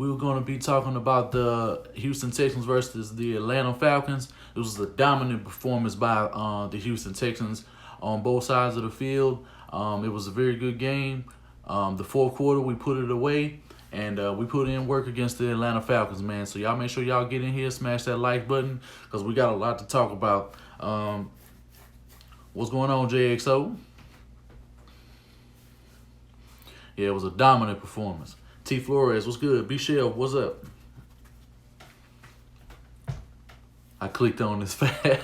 we were going to be talking about the Houston Texans versus the Atlanta Falcons. It was a dominant performance by the Houston Texans on both sides of the field. It was a very good game. The fourth quarter, we put it away, and we put in work against the Atlanta Falcons, man. So y'all make sure y'all get in here, smash that like button, because we got a lot to talk about. What's going on, JXO? Yeah, it was a dominant performance. T. Flores, what's good? B. Shell, what's up? I clicked on this fast.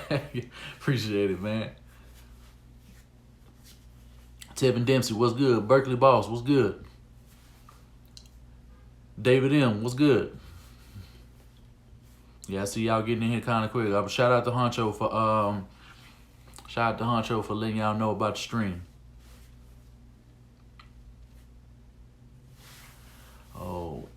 Appreciate it, man. Tevin Dempsey, what's good? Berkeley Boss, what's good? David M, what's good? Yeah, I see y'all getting in here kind of quick. Shout out to Honcho for letting y'all know about the stream. Oh,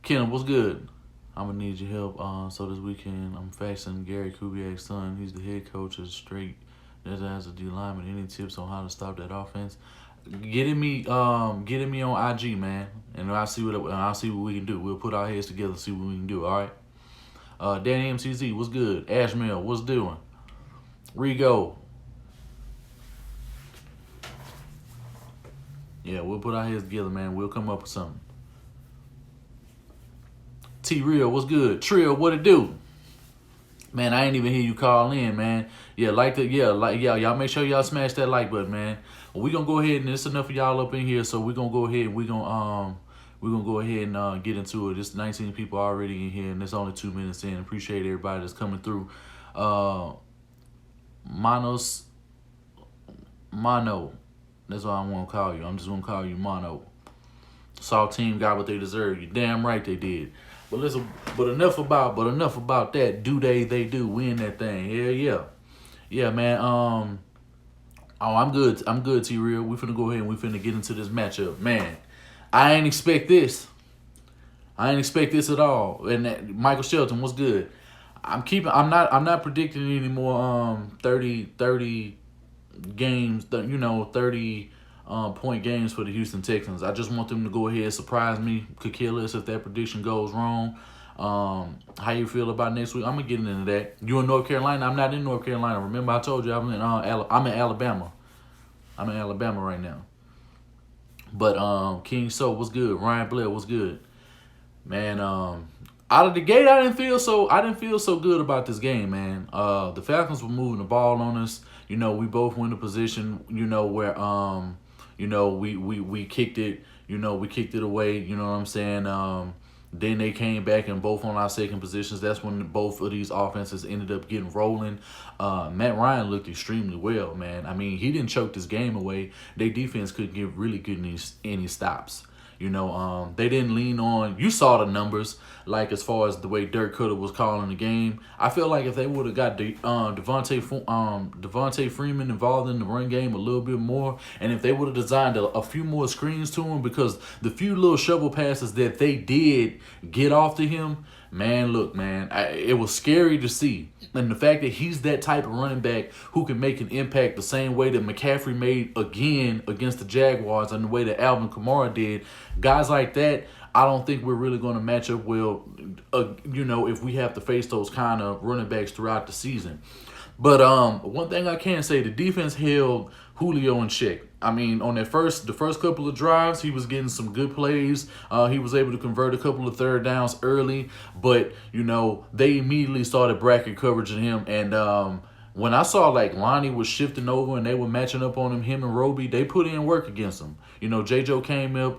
Ken, what's good? I'm gonna need your help. So this weekend I'm faxing Gary Kubiak's son. He's the head coach of the straight. As a D lineman. Any tips on how to stop that offense? Getting me on IG, man, and I'll see what we can do. We'll put our heads together, see what we can do. All right. Danny MCZ, what's good? Ashmel, what's doing? Rigo. Yeah, we'll put our heads together, man. We'll come up with something. T Real, what's good? Trill, what it do? Man, I ain't even hear you call in, man. Yeah, y'all make sure y'all smash that like button, man. We gonna go ahead and it's enough of y'all up in here, so we gonna go ahead and we gonna go ahead and get into it. It's 19 people already in here, and it's only 2 minutes in. Appreciate everybody that's coming through. Mono. That's what I want to call you. I'm just gonna call you Mono. Saw team got what they deserve. You damn right they did. But listen, but enough about that. They do win that thing. Yeah, man. I'm good, T Real. We finna go ahead and we finna get into this matchup. Man, I ain't expect this at all. And Michael Shelton, what's good? I'm not predicting any more 30 games, 30 point games for the Houston Texans. I just want them to go ahead, surprise me, could kill us if that prediction goes wrong. How you feel about next week? I'm gonna get into that. You in North Carolina? I'm not in North Carolina. Remember, I told you I'm in Alabama. I'm in Alabama right now. But King So, what's good? Ryan Blair, what's good? Man, out of the gate, I didn't feel so good about this game, man. The Falcons were moving the ball on us. We both went in a position, where we kicked it, we kicked it away, you know what I'm saying? Then they came back and both on our second positions. That's when both of these offenses ended up getting rolling. Matt Ryan looked extremely well, man. I mean, he didn't choke this game away. Their defense couldn't get really good any stops. They didn't lean on. You saw the numbers, like as far as the way Dirk Cutter was calling the game. I feel like if they would have got Devontae Freeman involved in the run game a little bit more, and if they would have designed a few more screens to him, because the few little shovel passes that they did get off to him, man, look, man, it was scary to see. And the fact that he's that type of running back who can make an impact the same way that McCaffrey made again against the Jaguars and the way that Alvin Kamara did, guys like that, I don't think we're really going to match up well, if we have to face those kind of running backs throughout the season. But one thing I can say, the defense held Julio in check. I mean, on the first couple of drives, he was getting some good plays. He was able to convert a couple of third downs early, but they immediately started bracket coverage in him. And when I saw like Lonnie was shifting over and they were matching up on him and Roby, they put in work against him. J-Joe came up.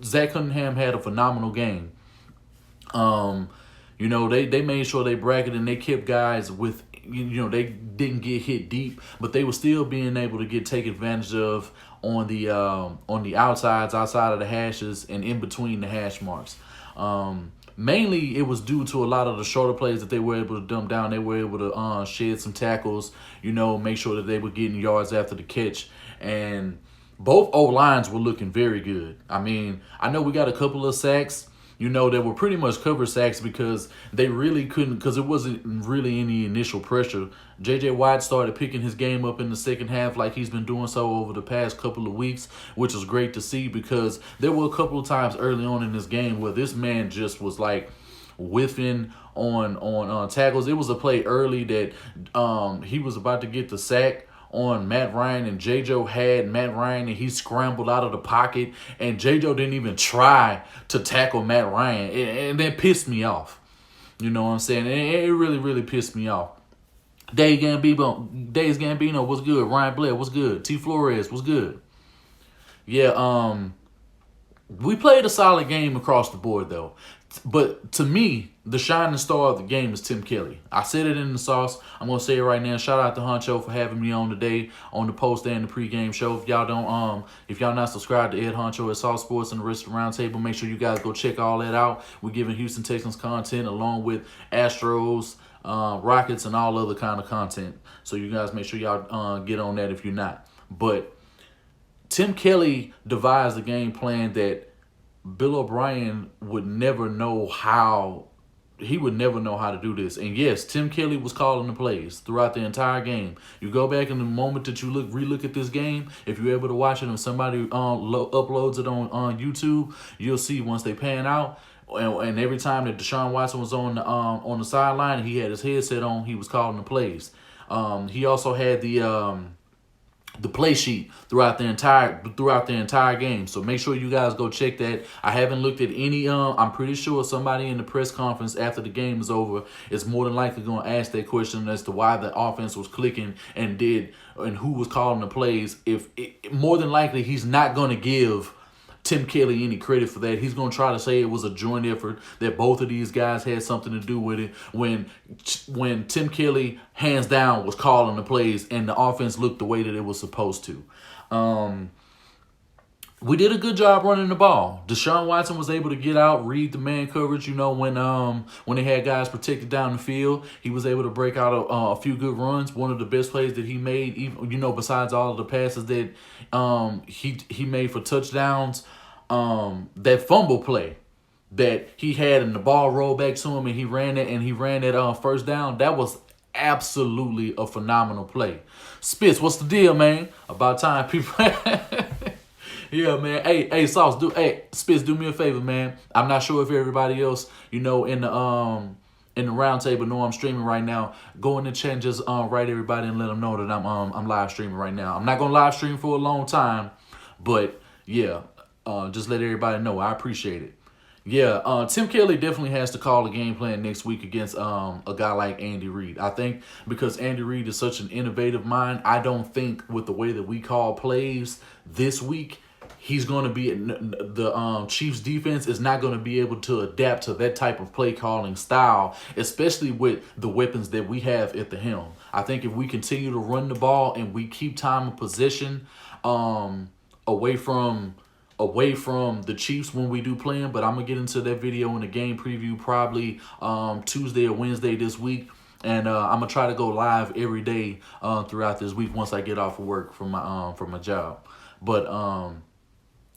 Zach Cunningham had a phenomenal game. They made sure they bracketed and they kept guys with. They didn't get hit deep, but they were still being able to take advantage of on the outside of the hashes and in between the hash marks. Mainly, it was due to a lot of the shorter plays that they were able to dump down. They were able to shed some tackles, make sure that they were getting yards after the catch. And both O-lines were looking very good. I mean, I know we got a couple of sacks. that were pretty much cover sacks because they really couldn't, because it wasn't really any initial pressure. J.J. Watt started picking his game up in the second half like he's been doing so over the past couple of weeks, which was great to see because there were a couple of times early on in this game where this man just was like whiffing on tackles. It was a play early that he was about to get the sack on Matt Ryan, and J.J. had Matt Ryan, and he scrambled out of the pocket, and J.J. didn't even try to tackle Matt Ryan, and that pissed me off. You know what I'm saying? It really, really pissed me off. Days Gambino, what's good? Ryan Blair, what's good? T. Flores, what's good? Yeah, we played a solid game across the board, though. But to me, the shining star of the game is Tim Kelly. I said it in the sauce. I'm gonna say it right now. Shout out to Honcho for having me on today on the post and the pregame show. If y'all not subscribed to Ed Honcho at Sauce Sports and the rest of the Roundtable, make sure you guys go check all that out. We're giving Houston Texans content along with Astros, Rockets, and all other kind of content. So you guys make sure y'all get on that if you're not. But Tim Kelly devised a game plan that Bill O'Brien would never know how. He would never know how to do this. And yes, Tim Kelly was calling the plays throughout the entire game. You go back in the moment that you relook at this game, if you're able to watch it and somebody uploads it on YouTube, you'll see once they pan out. And every time that Deshaun Watson was on the sideline, he had his headset on, he was calling the plays. He also had the play sheet throughout the entire game. So make sure you guys go check that. I haven't looked at any. I'm pretty sure somebody in the press conference after the game is over is more than likely going to ask that question as to why the offense was clicking and who was calling the plays. More than likely he's not going to give Tim Kelly any credit for that. He's going to try to say it was a joint effort, that both of these guys had something to do with it when Tim Kelly, hands down, was calling the plays and the offense looked the way that it was supposed to. We did a good job running the ball. Deshaun Watson was able to get out, read the man coverage. When they had guys protected down the field, he was able to break out a few good runs. One of the best plays that he made, even besides all of the passes that he made for touchdowns, that fumble play that he had and the ball rolled back to him and he ran that first down. That was absolutely a phenomenal play. Spitz, what's the deal, man? About time people. Yeah, man. Hey, Sauce, Spitz, do me a favor, man. I'm not sure if everybody else, in the roundtable know I'm streaming right now. Go in the chat and just write everybody and let them know that I'm live streaming right now. I'm not gonna live stream for a long time, but yeah, just let everybody know. I appreciate it. Yeah, Tim Kelly definitely has to call a game plan next week against a guy like Andy Reid. I think because Andy Reid is such an innovative mind, I don't think with the way that we call plays this week, he's going to be the Chiefs defense is not going to be able to adapt to that type of play calling style, especially with the weapons that we have at the helm. I think if we continue to run the ball and we keep time of possession away from the Chiefs when we do play them, but I'm going to get into that video in the game preview probably Tuesday or Wednesday this week. And I'm going to try to go live every day throughout this week once I get off of work from my job. But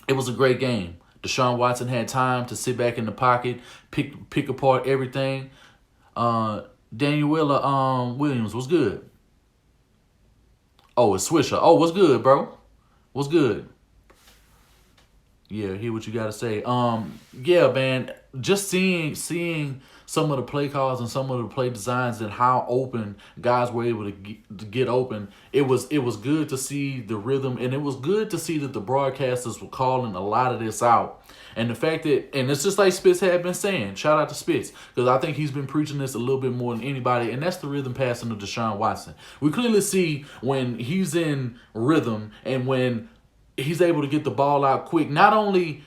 it was a great game. Deshaun Watson had time to sit back in the pocket, pick apart everything. Daniel Williams, what's good? Oh, it's Swisher. Oh, what's good, bro? What's good? Yeah, hear what you got to say. Yeah, man, just seeing some of the play calls and some of the play designs and how open guys were able to get open, it was good to see the rhythm, and it was good to see that the broadcasters were calling a lot of this out. And the fact that, and it's just like Spitz had been saying, shout out to Spitz, because I think he's been preaching this a little bit more than anybody, and that's the rhythm passing of Deshaun Watson. We clearly see when he's in rhythm and when he's able to get the ball out quick, not only,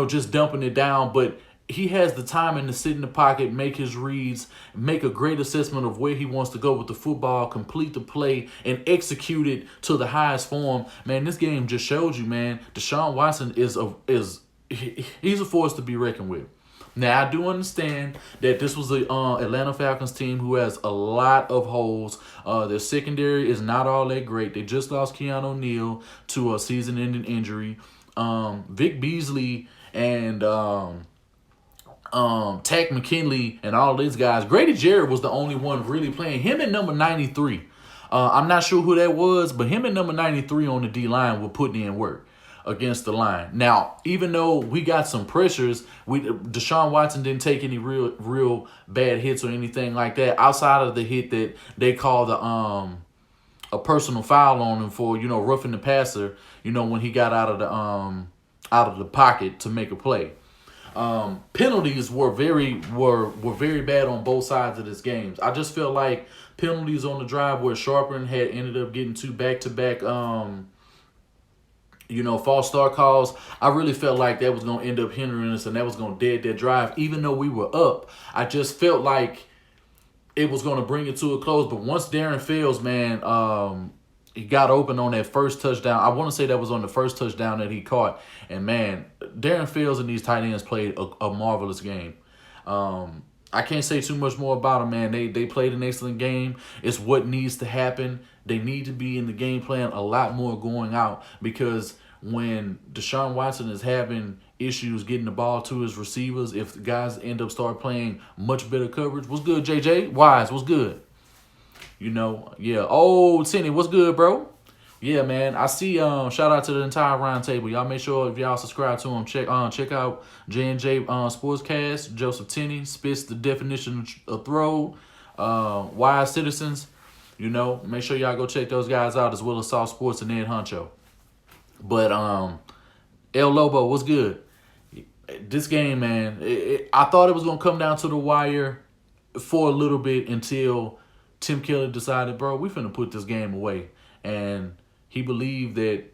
just dumping it down, but he has the timing to sit in the pocket, make his reads, make a great assessment of where he wants to go with the football, complete the play, and execute it to the highest form. Man, this game just shows you, man, Deshaun Watson he's a force to be reckoned with. Now, I do understand that this was the Atlanta Falcons team who has a lot of holes. Their secondary is not all that great. They just lost Keanu Neal to a season-ending injury. Vic Beasley and Tack McKinley and all these guys. Grady Jarrett was the only one really playing. Him and number 93. I'm not sure who that was, but him and number 93 on the D-line were putting in work against the line. Now, even though we got some pressures, Deshaun Watson didn't take any real bad hits or anything like that, outside of the hit that they called a personal foul on him for, roughing the passer, when he got out of the pocket to make a play. Penalties were very bad on both sides of this game. I just feel like penalties on the drive where Sharpen had ended up getting 2 back-to-back false start calls. I really felt like that was going to end up hindering us and that was going to dead that drive. Even though we were up, I just felt like it was going to bring it to a close. But once Darren Fells, man, he got open on that first touchdown. I want to say that was on the first touchdown that he caught. And, man, Darren Fells and these tight ends played a marvelous game. I can't say too much more about them, man. They played an excellent game. It's what needs to happen. They need to be in the game plan a lot more going out, because when Deshaun Watson is having issues getting the ball to his receivers, if guys end up start playing much better coverage. What's good, JJ? Wise, what's good? Yeah. Oh, Tenny, what's good, bro? Yeah, man. I see. Shout out to the entire round table. Y'all make sure if y'all subscribe to him, check out J&J Sportscast. Joseph Tenney spits the definition of throw. Wise citizens. Make sure y'all go check those guys out, as well as Soft Sports and Ed Huncho. But El Lobo, what's good? This game, man. I thought it was gonna come down to the wire for a little bit until Tim Kelly decided, bro, we finna put this game away. And he believed that,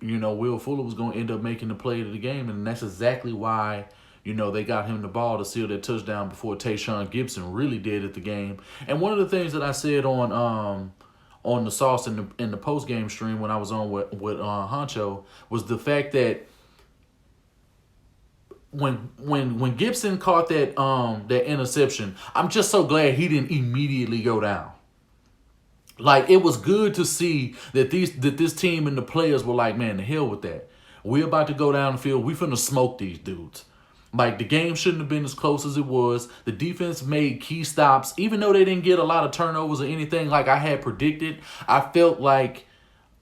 Will Fuller was going to end up making the play of the game. And that's exactly why, they got him the ball to seal that touchdown before Tayshaun Gibson really did at the game. And one of the things that I said on the Sauce in the post-game stream when I was on with Honcho was the fact that when Gibson caught that interception, I'm just so glad he didn't immediately go down. Like, it was good to see that this team and the players were like, man, the hell with that. We're about to go down the field. We finna smoke these dudes. Like, the game shouldn't have been as close as it was. The defense made key stops. Even though they didn't get a lot of turnovers or anything like I had predicted, I felt like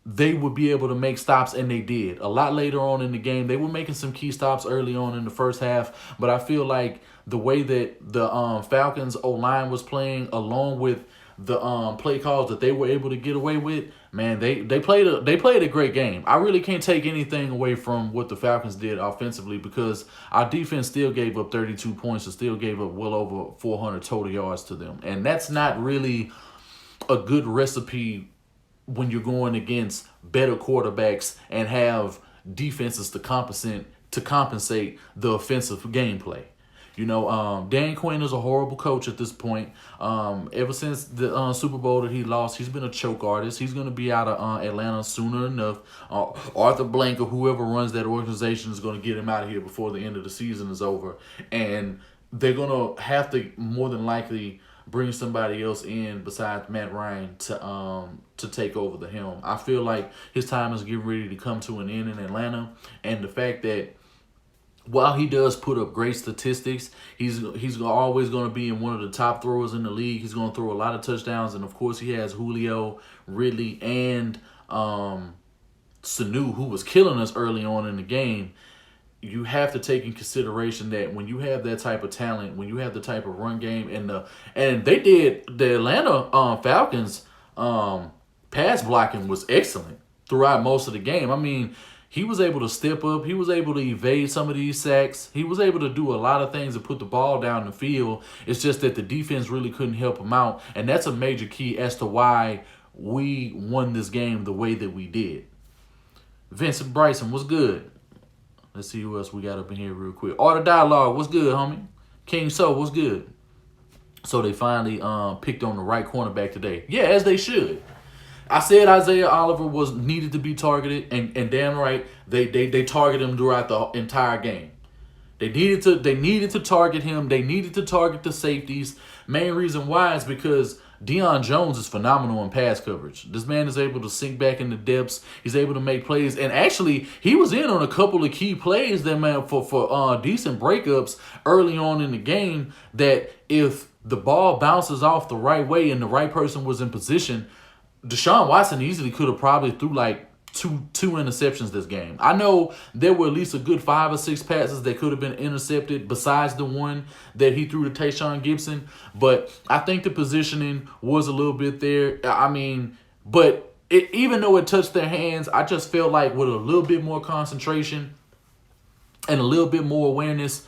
they would be able to make stops, and they did. A lot later on in the game, they were making some key stops early on in the first half, but I feel like the way that the Falcons O-line was playing, along with the play calls that they were able to get away with, man, they played a great game. I really can't take anything away from what the Falcons did offensively, because our defense still gave up 32 points and still gave up well over 400 total yards to them. And that's not really a good recipe when you're going against better quarterbacks and have defenses to compensate the offensive gameplay. Dan Quinn is a horrible coach at this point. Ever since the Super Bowl that he lost, he's been a choke artist. He's going to be out of Atlanta sooner enough. Arthur Blank or whoever runs that organization is going to get him out of here before the end of the season is over. And they're going to have to more than likely bring somebody else in besides Matt Ryan to take over the helm. I feel like his time is getting ready to come to an end in Atlanta. And the fact that while he does put up great statistics, he's always going to be in one of the top throwers in the league. He's going to throw a lot of touchdowns, and of course he has Julio, Ridley, and Sanu, who was killing us early on in the game. You have to take in consideration that when you have that type of talent, when you have the type of run game, and they did, the Atlanta Falcons pass blocking was excellent throughout most of the game. I mean, he was able to step up. He was able to evade some of these sacks. He was able to do a lot of things to put the ball down the field. It's just that the defense really couldn't help him out. And that's a major key as to why we won this game the way that we did. Vincent Bryson, what's good? Let's see who else we got up in here real quick. Art of Dialogue, what's good, homie? King So, what's good? So they finally picked on the right cornerback today. Yeah, as they should. I said Isaiah Oliver was needed to be targeted, and damn right, they targeted him throughout the entire game. They needed to target him. They needed to target the safeties. Main reason why is because Deion Jones is phenomenal in pass coverage. This man is able to sink back in the depths. He's able to make plays, and actually, he was in on a couple of key plays that man for decent breakups early on in the game. That if the ball bounces off the right way and the right person was in position, Deshaun Watson easily could have probably threw like two interceptions this game. I know there were at least a good 5 or 6 passes that could have been intercepted besides the one that he threw to Tayshaun Gibson, but I think the positioning was a little bit there. I mean, but even though it touched their hands, I just felt like with a little bit more concentration and a little bit more awareness,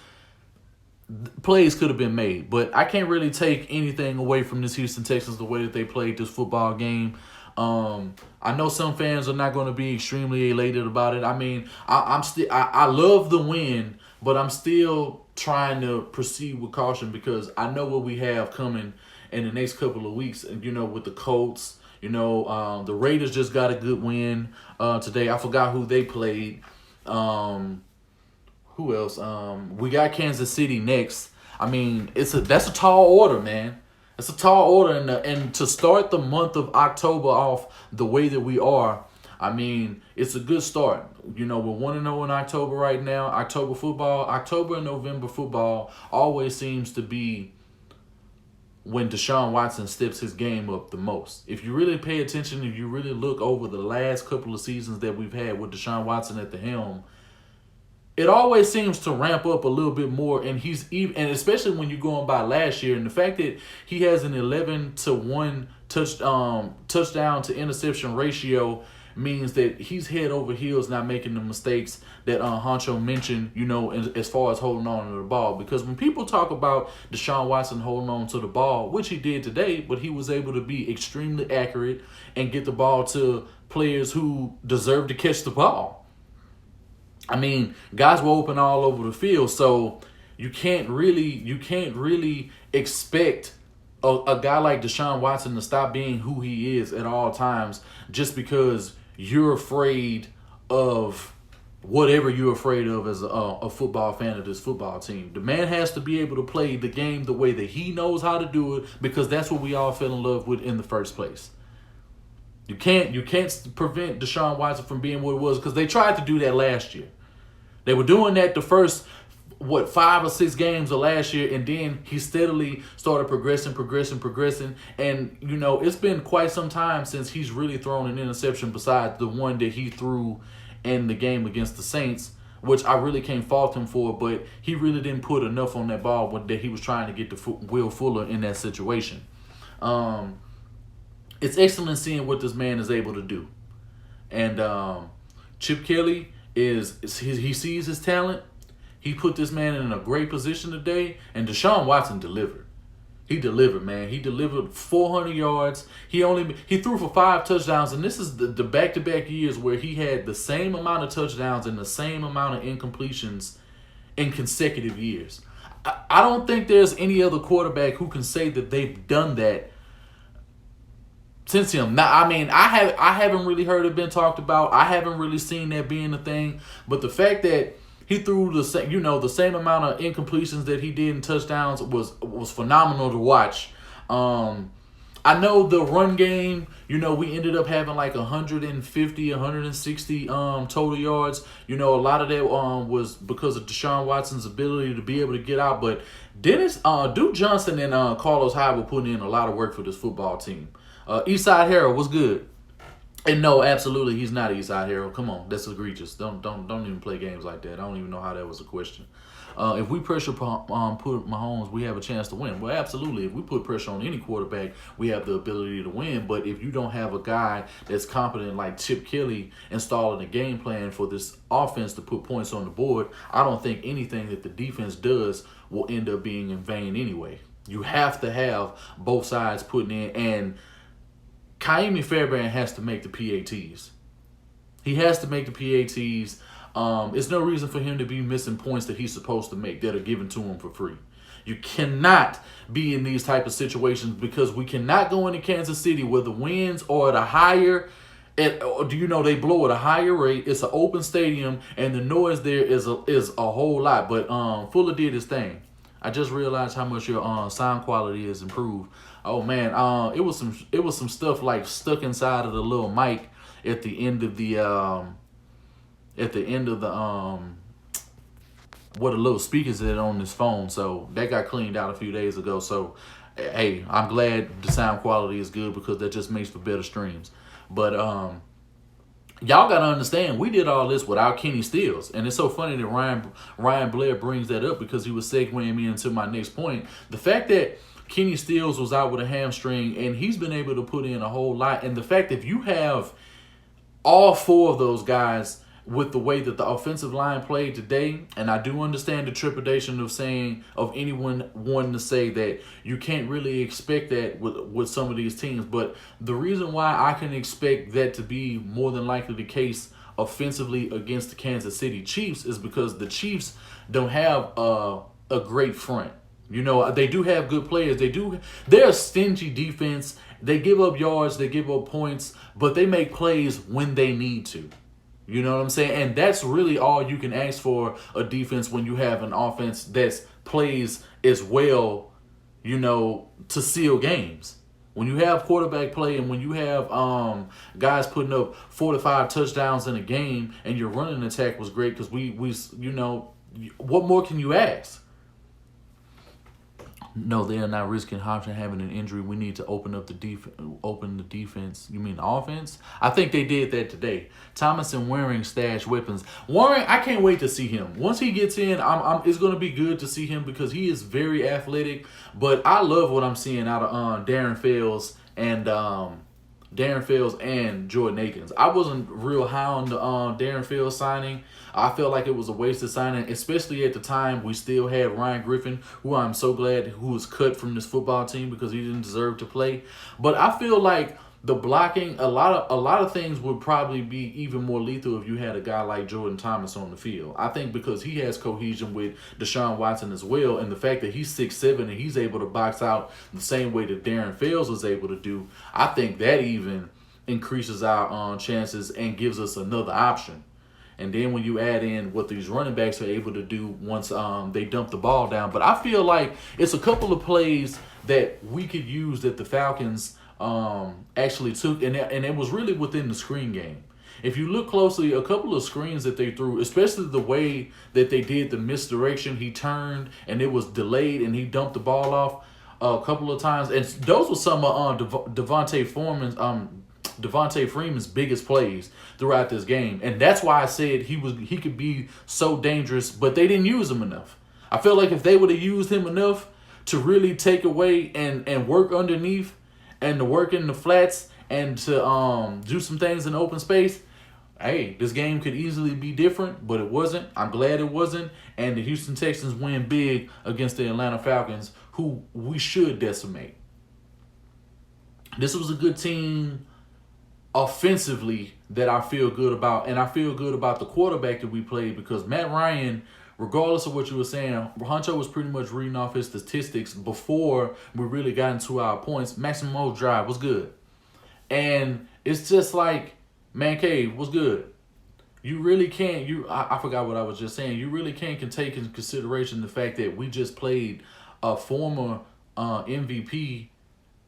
plays could have been made. But I can't really take anything away from this Houston Texans, the way that they played this football game. I know some fans are not going to be extremely elated about it. I mean, I love the win, but I'm still trying to proceed with caution because I know what we have coming in the next couple of weeks. And with the Colts, the Raiders just got a good win today. I forgot who they played. Who else? We got Kansas City next. I mean, that's a tall order, man. It's a tall order, and to start the month of October off the way that we are, I mean, it's a good start. We're 1-0 in October right now. October and November football always seems to be when Deshaun Watson steps his game up the most. If you really pay attention, if you really look over the last couple of seasons that we've had with Deshaun Watson at the helm, it always seems to ramp up a little bit more, and and especially when you're going by last year, and the fact that he has an 11-to-1 touchdown to interception ratio means that he's head over heels, not making the mistakes that Honcho mentioned, as far as holding on to the ball. Because when people talk about Deshaun Watson holding on to the ball, which he did today, but he was able to be extremely accurate and get the ball to players who deserve to catch the ball. I mean, guys were open all over the field, so you can't really expect a guy like Deshaun Watson to stop being who he is at all times just because you're afraid of whatever you're afraid of as a football fan of this football team. The man has to be able to play the game the way that he knows how to do it, because that's what we all fell in love with in the first place. You can't prevent Deshaun Watson from being what it was, because they tried to do that last year. They were doing that the first 5 or 6 games of last year, and then he steadily started progressing. And it's been quite some time since he's really thrown an interception besides the one that he threw in the game against the Saints, which I really can't fault him for, but he really didn't put enough on that ball that he was trying to get to Will Fuller in that situation. It's excellent seeing what this man is able to do. And Chip Kelly he sees his talent. He put this man in a great position today, and Deshaun Watson delivered. He delivered, man. He delivered 400 yards. He threw for 5 touchdowns, and this is the back-to-back years where he had the same amount of touchdowns and the same amount of incompletions in consecutive years. I don't think there's any other quarterback who can say that they've done that since him. Now, I mean, I haven't really heard it been talked about. I haven't really seen that being a thing. But the fact that he threw the same amount of incompletions that he did in touchdowns was phenomenal to watch. I know the run game, we ended up having like 150, 160 total yards. A lot of that was because of Deshaun Watson's ability to be able to get out. But Duke Johnson and Carlos Hyde were putting in a lot of work for this football team. Eastside Harold was good. And no, absolutely, he's not Eastside Harold. Come on, that's egregious. Don't even play games like that. I don't even know how that was a question. If we put Mahomes, we have a chance to win. Well, absolutely. If we put pressure on any quarterback, we have the ability to win. But if you don't have a guy that's competent like Chip Kelly installing a game plan for this offense to put points on the board, I don't think anything that the defense does will end up being in vain anyway. You have to have both sides putting in, and Kaimi Fairbairn has to make the PATs. He has to make the PATs. It's no reason for him to be missing points that he's supposed to make that are given to him for free. You cannot be in these type of situations, because we cannot go into Kansas City where the winds are at a higher, they blow at a higher rate. It's an open stadium, and the noise there is a whole lot. But Fuller did his thing. I just realized how much your sound quality has improved. Oh man, it was some stuff like stuck inside of the little mic at the end of the what the little speakers is on this phone. So that got cleaned out a few days ago. So hey, I'm glad the sound quality is good because that just makes for better streams. But y'all gotta understand, we did all this without Kenny Stills, and it's so funny that Ryan Blair brings that up because he was segueing me into my next point. The fact that Kenny Stills was out with a hamstring and he's been able to put in a whole lot, and the fact that you have all four of those guys with the way that the offensive line played today, and I do understand the trepidation of anyone wanting to say that you can't really expect that with some of these teams, but the reason why I can expect that to be more than likely the case offensively against the Kansas City Chiefs is because the Chiefs don't have a great front. You know, they do have good players. They're a stingy defense. They give up yards, they give up points, but they make plays when they need to. You know what I'm saying? And that's really all you can ask for a defense when you have an offense that plays as well, you know, to seal games. When you have quarterback play and when you have guys putting up 4 to 5 touchdowns in a game and your running attack was great because we you know, what more can you ask? No, they are not risking Hopkins having an injury. We need to open up open the defense. You mean the offense? I think they did that today. Thomas and Waring stash weapons. Waring, I can't wait to see him. Once he gets in, it's going to be good to see him because he is very athletic. But I love what I'm seeing out of Darren Fells and Jordan Akins. I wasn't real high on the Darren Fells signing. I felt like it was a wasted signing, especially at the time we still had Ryan Griffin, who I'm so glad who was cut from this football team because he didn't deserve to play. But I feel like the blocking, a lot of things would probably be even more lethal if you had a guy like Jordan Thomas on the field. I think because he has cohesion with Deshaun Watson as well, and the fact that he's 6'7" and he's able to box out the same way that Darren Fells was able to do, I think that even increases our chances and gives us another option. And then when you add in what these running backs are able to do once they dump the ball down. But I feel like it's a couple of plays that we could use that the Falcons actually took, and it was really within the screen game. If you look closely, a couple of screens that they threw, especially the way that they did the misdirection, he turned and it was delayed and he dumped the ball off a couple of times. And those were some of Devontae Freeman's biggest plays throughout this game. And that's why I said he could be so dangerous, but they didn't use him enough. I feel like if they would have used him enough to really take away and work underneath and to work in the flats and to do some things in open space, hey, this game could easily be different, but it wasn't. I'm glad it wasn't. And the Houston Texans win big against the Atlanta Falcons, who we should decimate. This was a good team offensively that I feel good about, and I feel good about the quarterback that we played because Matt Ryan, regardless of what you were saying, Huncho was pretty much reading off his statistics before we really got into our points. Maximo drive was good. And it's just like, Man Cave was good. You really can't, I forgot what I was just saying. You really can't take into consideration the fact that we just played a former MVP,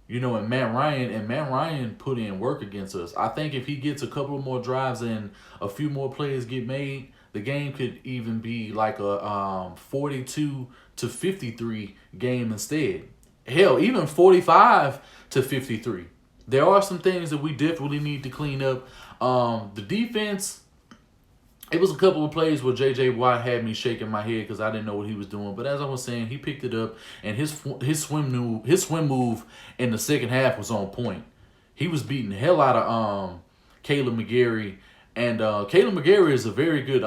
you know, and Matt Ryan put in work against us. I think if he gets a couple more drives and a few more plays get made, the game could even be like a 42-53 game instead. Hell, even 45-53. There are some things that we definitely need to clean up. The defense, it was a couple of plays where J.J. Watt had me shaking my head because I didn't know what he was doing. But as I was saying, he picked it up, and his swim move in the second half was on point. He was beating the hell out of Caleb McGarry, and Caleb McGarry is a very good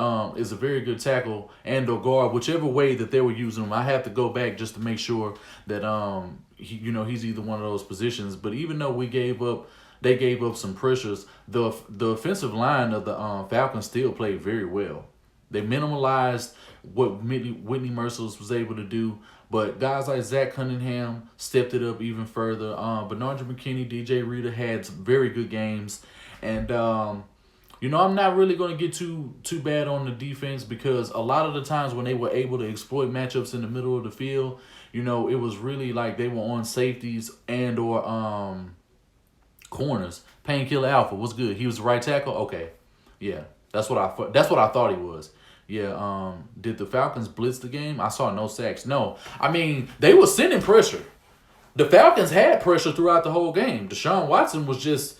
tackle and or guard, whichever way that they were using him. I have to go back just to make sure that he's either one of those positions. But even though they gave up some pressures, the offensive line of the Falcons still played very well. They minimalized what Whitney Mercilus was able to do, but guys like Zach Cunningham stepped it up even further. Bernard McKinney, DJ Reader had some very good games, and I'm not really going to get too bad on the defense because a lot of the times when they were able to exploit matchups in the middle of the field, it was really like they were on safeties and or corners. Painkiller Alpha, what's good? He was the right tackle? Okay. Yeah. That's what I thought he was. Yeah, did the Falcons blitz the game? I saw no sacks. No. I mean, they were sending pressure. The Falcons had pressure throughout the whole game. Deshaun Watson was just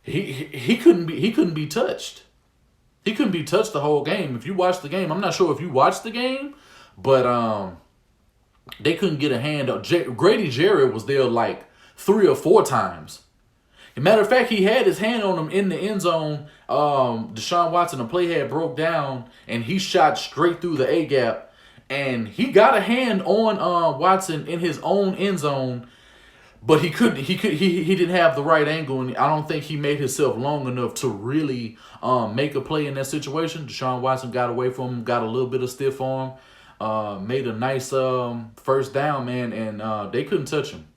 he couldn't be touched. He couldn't be touched the whole game. If you watched the game, I'm not sure if you watched the game, but they couldn't get a hand up. Grady Jarrett was there like 3 or 4 times. As a matter of fact, he had his hand on him in the end zone. Deshaun Watson, the play had broke down, and he shot straight through the A-gap. And he got a hand on Watson in his own end zone, but he didn't have the right angle, and I don't think he made himself long enough to really make a play in that situation. Deshaun Watson got away from him, got a little bit of stiff arm, made a nice first down, man, and they couldn't touch him.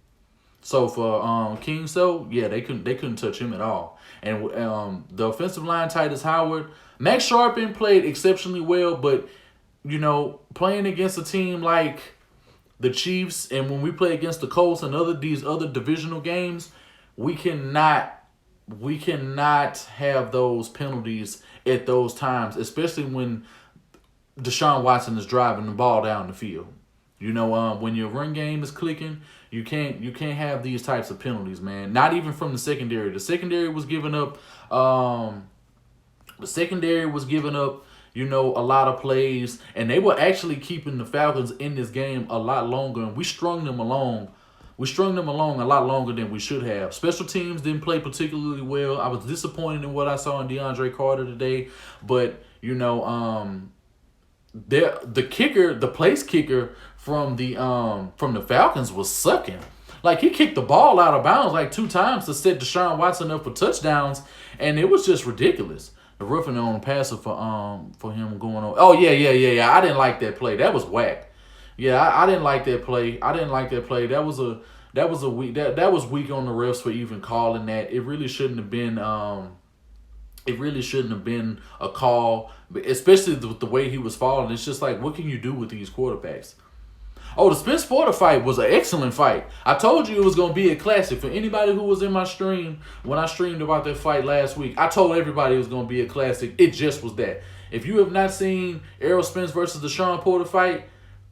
So for King, they couldn't touch him at all. And the offensive line, Titus Howard, Max Sharpen played exceptionally well, but playing against a team like the Chiefs, and when we play against the Colts and these other divisional games, we cannot have those penalties at those times, especially when Deshaun Watson is driving the ball down the field. When your run game is clicking, you can't have these types of penalties, man. Not even from the secondary. The secondary was giving up. A lot of plays, and they were actually keeping the Falcons in this game a lot longer, and we strung them along. We strung them along a lot longer than we should have. Special teams didn't play particularly well. I was disappointed in what I saw in DeAndre Carter today, but the kicker, the place kicker from the Falcons was sucking. Like, he kicked the ball out of bounds like 2 times to set Deshaun Watson up for touchdowns, and it was just ridiculous. The roughing on passer for him going on. Oh yeah. I didn't like that play. That was whack. Yeah, I didn't like that play. That was weak. That was weak on the refs for even calling that. It really shouldn't have been. It really shouldn't have been a call, especially with the way he was falling. It's just like, what can you do with these quarterbacks? Oh, the Spence Porter fight was an excellent fight. I told you it was going to be a classic. For anybody who was in my stream, when I streamed about that fight last week, I told everybody it was going to be a classic. It just was that. If you have not seen Errol Spence versus the Deshaun Porter fight,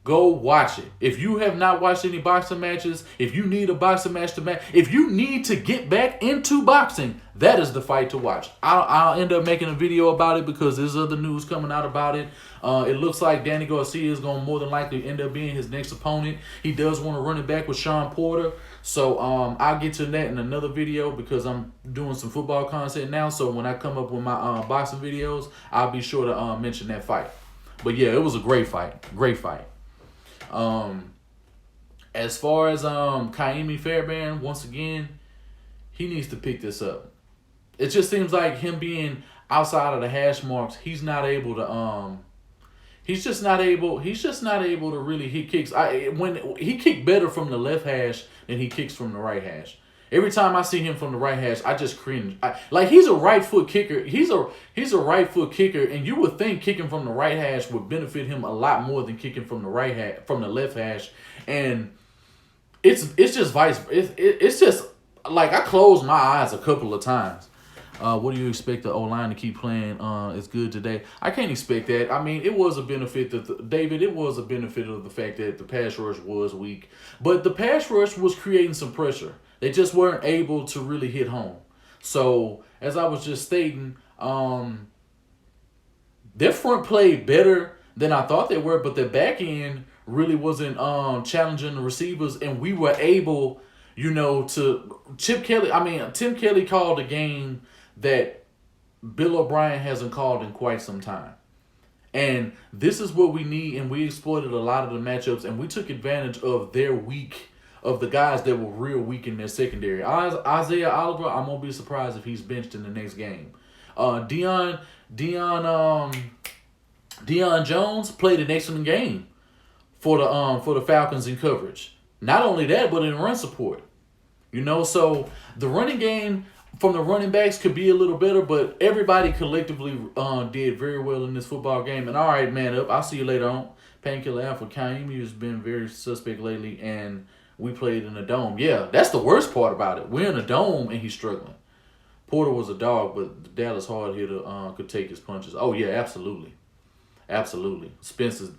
go watch it. If you have not watched any boxing matches, if you need a boxing match to match, if you need to get back into boxing, that is the fight to watch. I'll end up making a video about it because there's other news coming out about it. It looks like Danny Garcia is going to more than likely end up being his next opponent. He does want to run it back with Sean Porter. So I'll get to that in another video because I'm doing some football content now. So when I come up with my boxing videos, I'll be sure to mention that fight. But yeah, it was a great fight. Great fight. As far as Kaimi Fairbairn, once again, he needs to pick this up. It just seems like him being outside of the hash marks, he's just not able to really hit kicks. When he kicked better from the left hash than he kicks from the right hash. Every time I see him from the right hash, I just cringe. He's a right foot kicker. He's a right foot kicker, and you would think kicking from the right hash would benefit him a lot more than kicking from the left hash. And it's just it's just like I closed my eyes a couple of times. What do you expect the O-line to keep playing as good today? I can't expect that. I mean, it was a benefit it was a benefit of the fact that the pass rush was weak. But the pass rush was creating some pressure. They just weren't able to really hit home. So, as I was just stating, their front played better than I thought they were, but their back end really wasn't challenging the receivers, and we were able, to Tim Kelly called a game that Bill O'Brien hasn't called in quite some time. And this is what we need, and we exploited a lot of the matchups, and we took advantage of the guys that were real weak in their secondary. Isaiah Oliver, I'm going to be surprised if he's benched in the next game. Deion Jones played an excellent game for the Falcons in coverage. Not only that, but in run support. So the running game, from the running backs could be a little better, but everybody collectively did very well in this football game. And all right, man up. I'll see you later on. Painkiller Alpha Kaimi has been very suspect lately, and we played in a dome. Yeah, that's the worst part about it. We're in a dome, and he's struggling. Porter was a dog, but the Dallas hard hitter could take his punches. Oh yeah, absolutely, absolutely. Spencer's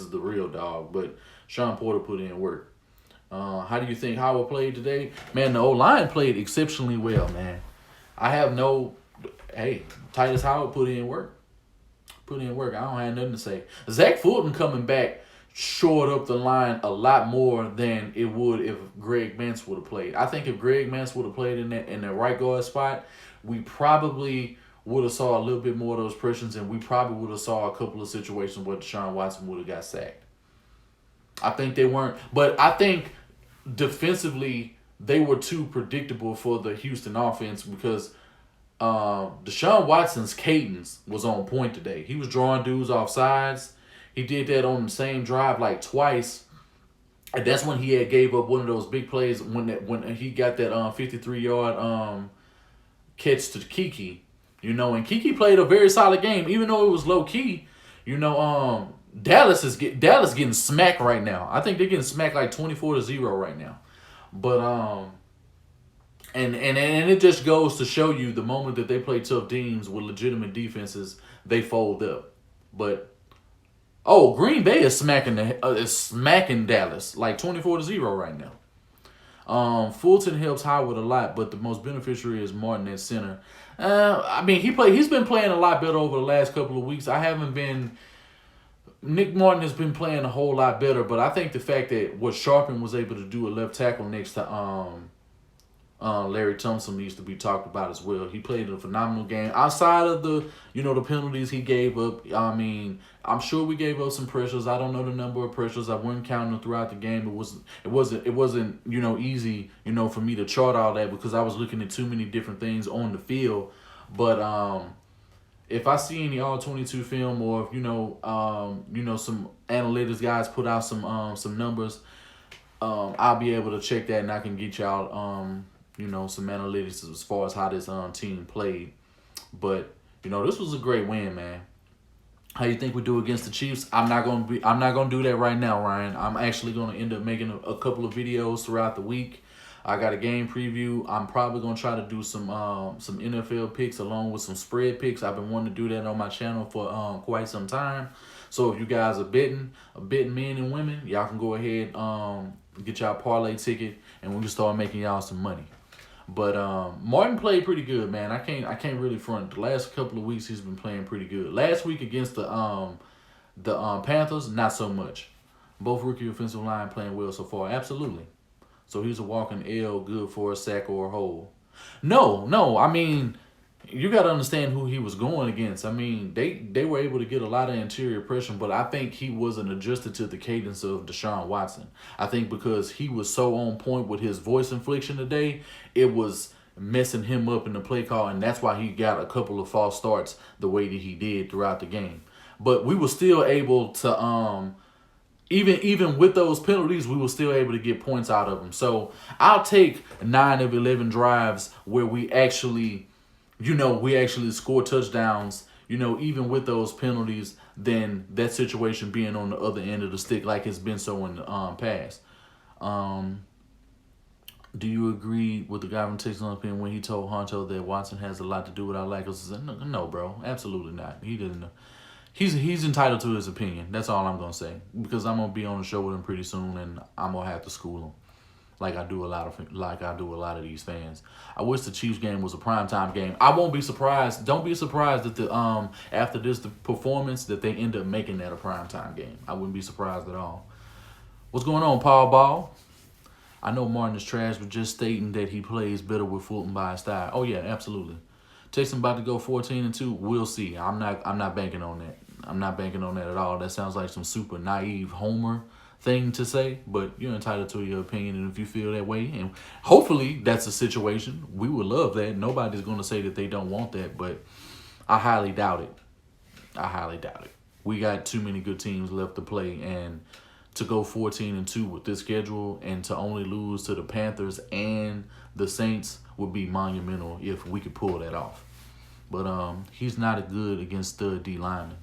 the real dog, but Sean Porter put in work. How do you think Howard played today? Man, the O-line played exceptionally well, man. I have no... Hey, Titus Howard put in work. Put in work. I don't have nothing to say. Zach Fulton coming back shored up the line a lot more than it would if Greg Mance would have played. I think if Greg Mance would have played in that right guard spot, we probably would have saw a little bit more of those pressures, and we probably would have saw a couple of situations where Deshaun Watson would have got sacked. I think they weren't... But I think... defensively, they were too predictable for the Houston offense because Deshaun Watson's cadence was on point today. He was drawing dudes off sides. He did that on the same drive like twice. And that's when he had gave up one of those big plays when he got that 53-yard catch to Kiki. And Kiki played a very solid game, even though it was low key. Dallas getting smacked right now. I think they're getting smacked like 24-0 right now. But and it just goes to show you the moment that they play tough teams with legitimate defenses, they fold up. But Green Bay is smacking Dallas like 24-0 right now. Fulton helps Howard a lot, but the most beneficiary is Martin at center. He's been playing a lot better over the last couple of weeks. Nick Martin has been playing a whole lot better, but I think the fact that what Sharpen was able to do a left tackle next to Larry Thompson needs to be talked about as well. He played a phenomenal game. Outside of the penalties he gave up, I'm sure we gave up some pressures. I don't know the number of pressures. I wasn't counting them throughout the game. It wasn't easy, for me to chart all that because I was looking at too many different things on the field. But if I see any all-22 film or if some analytics guys put out some numbers, I'll be able to check that and I can get y'all some analytics as far as how this team played. But this was a great win, man. How you think we do against the Chiefs? I'm not gonna do that right now, Ryan. I'm actually gonna end up making a couple of videos throughout the week. I got a game preview. I'm probably going to try to do some NFL picks along with some spread picks. I've been wanting to do that on my channel for quite some time. So if you guys are betting men and women, y'all can go ahead get y'all parlay ticket and we can start making y'all some money. But Martin played pretty good, man. I can't really front. The last couple of weeks he's been playing pretty good. Last week against the Panthers, not so much. Both rookie offensive line playing well so far. Absolutely. So he's a walking L, good for a sack or a hole. No. You got to understand who he was going against. They were able to get a lot of interior pressure, but I think he wasn't adjusted to the cadence of Deshaun Watson. I think because he was so on point with his voice inflection today, it was messing him up in the play call, and that's why he got a couple of false starts the way that he did throughout the game. But we were still able to... Even with those penalties, we were still able to get points out of them. So I'll take 9 of 11 drives where we actually score touchdowns, even with those penalties, than that situation being on the other end of the stick like it's been so in the past. Do you agree with the guy from Texas opinion when he told Honcho that Watson has a lot to do with our lack of success? No, bro, absolutely not. He didn't. He's entitled to his opinion. That's all I'm gonna say, because I'm gonna be on the show with him pretty soon, and I'm gonna have to school him, like I do a lot of these fans. I wish the Chiefs game was a primetime game. I won't be surprised. Don't be surprised that after this performance that they end up making that a primetime game. I wouldn't be surprised at all. What's going on, Paul Ball? I know Martin is trash, but just stating that he plays better with Fulton by his style. Oh yeah, absolutely. Texans about to go 14-2. We'll see. I'm not banking on that. I'm not banking on that at all. That sounds like some super naive homer thing to say, but you're entitled to your opinion, and if you feel that way, and hopefully that's a situation, we would love that. Nobody's going to say that they don't want that, but I highly doubt it. We got too many good teams left to play, and to go 14-2 with this schedule and to only lose to the Panthers and the Saints would be monumental if we could pull that off. But he's not good against stud D linemen.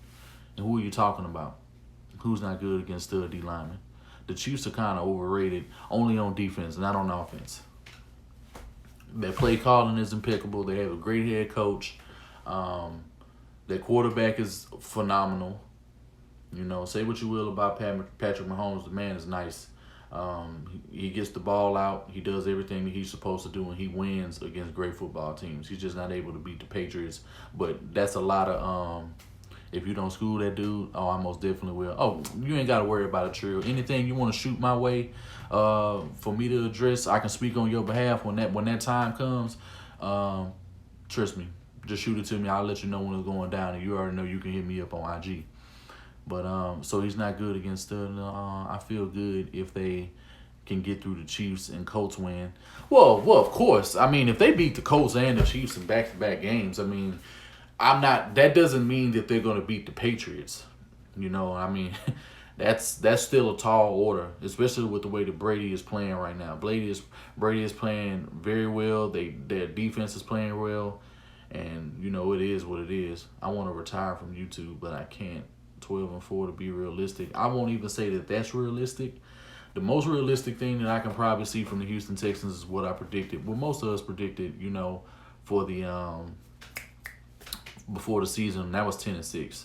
And who are you talking about? Who's not good against stud D linemen? The Chiefs are kind of overrated only on defense, not on offense. Their play calling is impeccable. They have a great head coach. Their quarterback is phenomenal. You know, say what you will about Patrick Mahomes. The man is nice. He gets the ball out. He does everything that he's supposed to do, and he wins against great football teams. He's just not able to beat the Patriots. But that's a lot of if you don't school that dude, I most definitely will. Oh, you ain't got to worry about it, Trill. Anything you want to shoot my way for me to address, I can speak on your behalf when that time comes. Trust me. Just shoot it to me. I'll let you know when it's going down, and you already know you can hit me up on IG. But so he's not good against stud. I feel good if they can get through the Chiefs and Colts win. Well, of course. I mean, if they beat the Colts and the Chiefs in back-to-back games, I mean, that doesn't mean that they're going to beat the Patriots. You know, I mean, that's still a tall order, especially with the way that Brady is playing right now. Brady is playing very well. Their defense is playing well. And, you know, it is what it is. I want to retire from YouTube, but I can't. 12-4 to be realistic. I won't even say that that's realistic. The most realistic thing that I can probably see from the Houston Texans is what I predicted. Well, most of us predicted, you know, for the before the season, that was 10-6.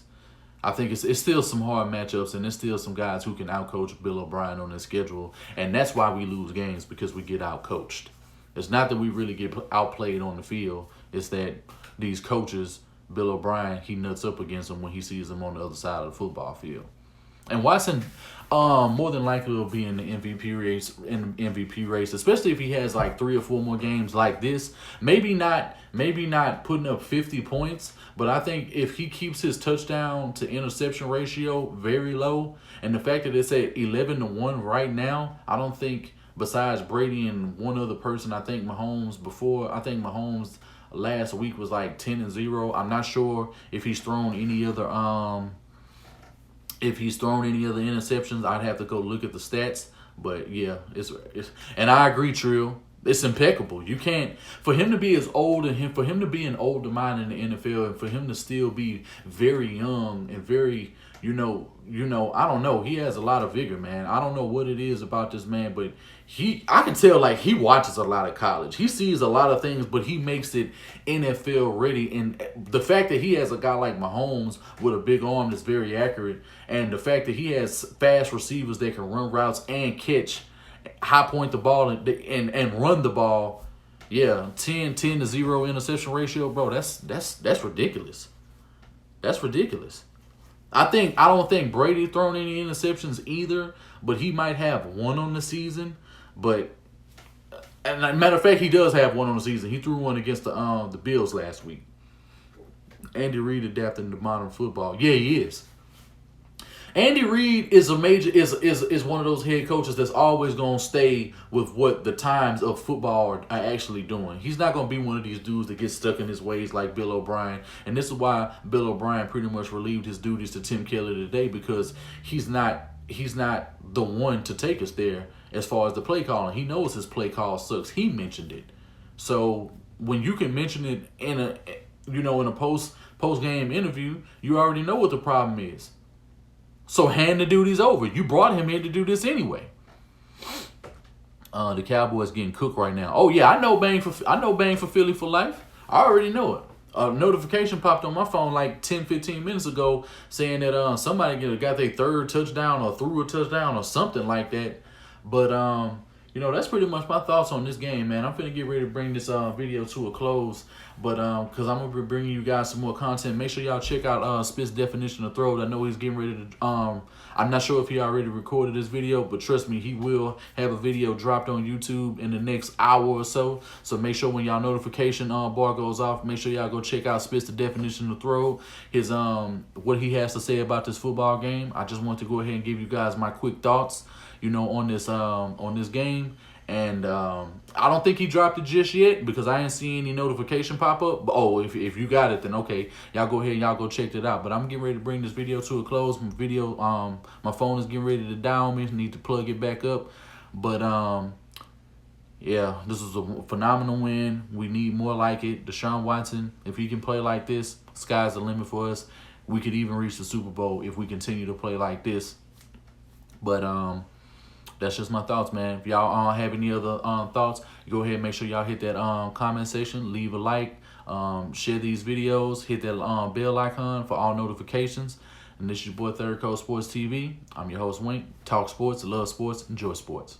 I think it's still some hard matchups, and there's still some guys who can outcoach Bill O'Brien on their schedule, and that's why we lose games, because we get outcoached. It's not that we really get outplayed on the field. It's that these coaches, Bill O'Brien, he nuts up against them when he sees them on the other side of the football field. And Watson, more than likely will be in the MVP race, especially if he has like 3 or 4 more games like this. Maybe not putting up 50 points, but I think if he keeps his touchdown to interception ratio very low, and the fact that it's at 11-1 right now, I don't think, besides Brady and one other person, I think Mahomes last week was like 10-0. I'm not sure if he's thrown any other interceptions. I'd have to go look at the stats. But yeah, it's and I agree, Trill. It's impeccable. You can't, for him to be as old and for him to be an older mind in the NFL, and for him to still be very young and very, you know, I don't know. He has a lot of vigor, man. I don't know what it is about this man, but I can tell, like, he watches a lot of college. He sees a lot of things, but he makes it NFL ready. And the fact that he has a guy like Mahomes with a big arm that's very accurate, and the fact that he has fast receivers that can run routes and catch, high point the ball and run the ball, yeah, 10-0 interception ratio, bro. That's ridiculous. That's ridiculous. I don't think Brady thrown any interceptions either, but he might have one on the season. But, and as a matter of fact, he does have one on the season. He threw one against the Bills last week. Andy Reid adapting to modern football. Yeah, he is. Andy Reid is is one of those head coaches that's always going to stay with what the times of football are actually doing. He's not going to be one of these dudes that gets stuck in his ways like Bill O'Brien. And this is why Bill O'Brien pretty much relieved his duties to Tim Kelly today, because he's not the one to take us there as far as the play calling. He knows his play call sucks. He mentioned it. So when you can mention it in a post game interview, you already know what the problem is. So hand the duties over. You brought him here to do this anyway. The Cowboys getting cooked right now. Oh yeah, I know Bang for Philly for life. I already know it. A notification popped on my phone like 10-15 minutes ago saying that somebody got their third touchdown or threw a touchdown or something like that. But that's pretty much my thoughts on this game, man. I'm finna get ready to bring this video to a close. But because I'm gonna be bringing you guys some more content. Make sure y'all check out Spit's definition of throw. I know he's getting ready to. I'm not sure if he already recorded this video, but trust me, he will have a video dropped on YouTube in the next hour or so. So make sure when y'all notification bar goes off, make sure y'all go check out Spit's the definition of throw. His what he has to say about this football game. I just want to go ahead and give you guys my quick thoughts, on this game. And I don't think he dropped it just yet because I ain't seeing any notification pop up. But if you got it, then okay, y'all go ahead and y'all go check it out. But I'm getting ready to bring this video to a close. My phone is getting ready to die on me. Need to plug it back up. But yeah, this is a phenomenal win. We need more like it. Deshaun Watson, if he can play like this, sky's the limit for us. We could even reach the Super Bowl if we continue to play like this. But that's just my thoughts, man. If y'all have any other thoughts, go ahead and make sure y'all hit that comment section, leave a like, share these videos, hit that bell icon for all notifications. And this is your boy Third Coast Sports TV. I'm your host, Wink. Talk sports, love sports, enjoy sports.